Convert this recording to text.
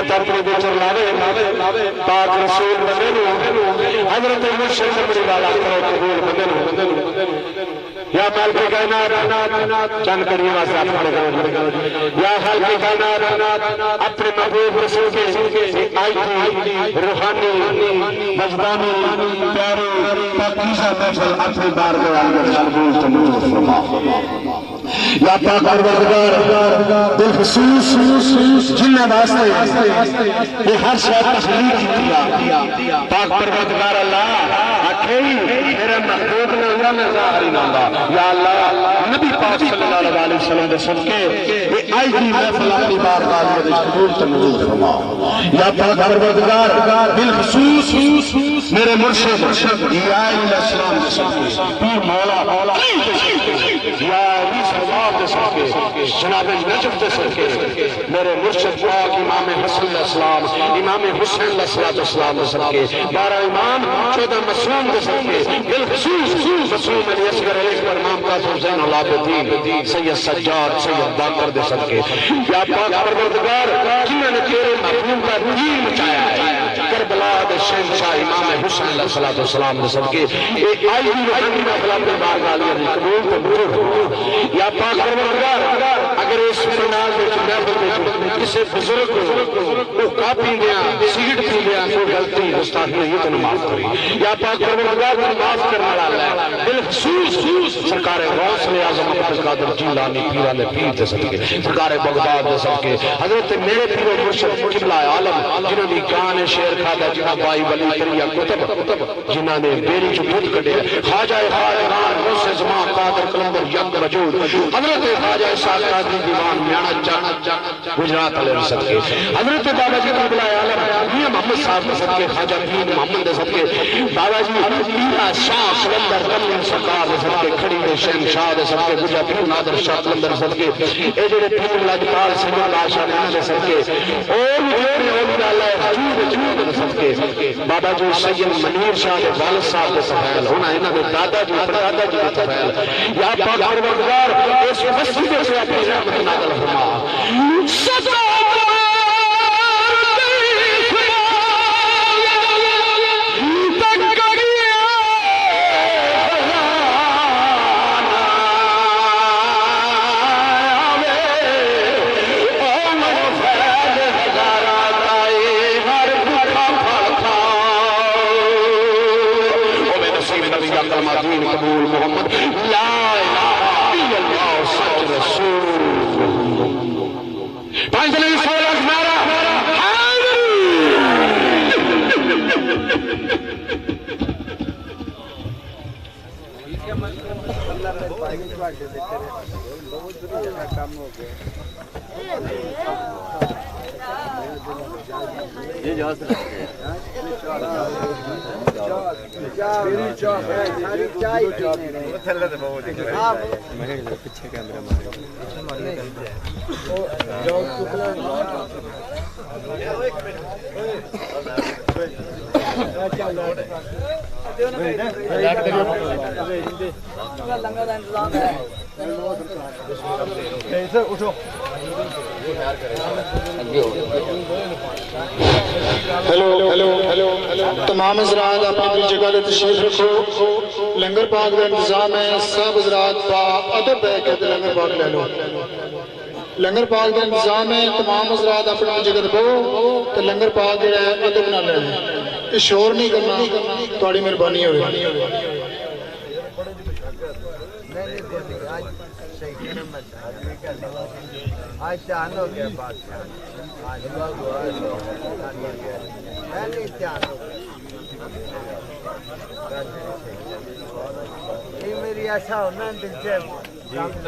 امت اپنے گزر لاوے پاک رسول بدنو حضرت مرشد بڑی والا کرو قبول بدنو یا مالک کائنات چند کریے واسطے اپنے کرو یا خالق کائنات اپنے محبوب رسول کے آئی تھی روحانی مجدانی پیارے پاکیزہ محفل اپنے بارگاہ اندر قبول تمام فرما یا پاک پروردگار بالخصوص جن واسطے یہ ہر شے تخلیق کیا پاک پروردگار اللہ اکھئی میرے محبوب نے ہوا میں ظاہری نامہ یا اللہ نبی پاک صلی اللہ علیہ وسلم دے صدقے یہ آئی دی محفل اپنی بارگاہ میں قبول تمام فرما یا پاک پروردگار بالخصوص میرے مرشد یا علیہ السلام دے صدقے پیر مولا یا علی صحباب دے صدقے جناب نجف دے صدقے میرے مرشد پاک امام حسن علیہ السلام امام حسین علیہ السلام دے صدقے 12 امام 14 مسلم دے صدقے بالخصوص مسلم علی اصغر علیہ پر امام قاسم زین العابدین سید سجاد سید باقر دے صدقے یا پاک پروردگار جنہوں نے تیرے محبوب کا دین مچایا ہے کربلا دے شہنشاہ امام حسین علیہ السلام دے صدقے ایک آئی بھی روحانی محفل اپنے بارگاہ علی قبول تو بزرگ یا پاک پروردگار اگر اس پرناز دے محفل دے کسی بزرگ کو کاپی دیا سیٹ پی دیا کوئی غلطی گستاخی یہ تو معاف کری یا پاک پروردگار کو معاف کرنے والا ہے بالخصوص سرکار غوث اعظم عبد القادر جیلانی پیران پیر دے صدقے سرکار بغداد دے صدقے حضرت میرے پیر و مرشد قبلہ عالم جنہوں نے کان شیر کھادا جنہاں بائی ولی کریا کتب جنہاں نے بیری جو بھوت کڑے خواجہ خالقان غوث زمان قادر کلندر ینگ وجود حضرت خواجہ سال قادری دیوان میانا جانا گجرات علیہ صدقے حضرت بابا جی قبلہ عالم یہ محمد صاحب دے صدقے خواجہ پیر محمد دے صدقے بابا جی پیرا شاہ کلندر کلندر سرکار دے صدقے کھڑی دے شہن شاہ دے صدقے گجا پیر نادر شاہ کلندر صدقے اے جڑے پیر لاجپال سنگر بادشاہ دے صدقے اور اولیاء اللہ حجود دے صدقے بابا جی سید منیر شاہ دے والد صاحب دے سفیل ہونا انہاں دے دادا جی پردادا جی دے سفیل یا پاک پروردگار اس مسجد سے اپنی رحمت نازل فرما صدا قبول محمد لا الہ الا اللہ سچ رسول پانچ دلی سولہ مارا یہ جہاز رکھتے ہیں پیچھے کیمرہ اٹھو تمام حضرات اپنی اپنی جگہ لے تشریف رکھو لنگر پاک کا انتظام ہے سب حضرات با ادب ہے کہ لنگر پاک لے لو لنگر پاک کا انتظام ہے تمام حضرات اپنی اپنی جگہ رکھو تو لنگر پاک جو ہے ادب نہ لے لیں شور نہیں کرنا تھوڑی مہربانی ہوئے آج چاند ہو گیا بادشاہ آج پہلے چاند ہو گیا یہ میری ایسا ہونا دل سے چاند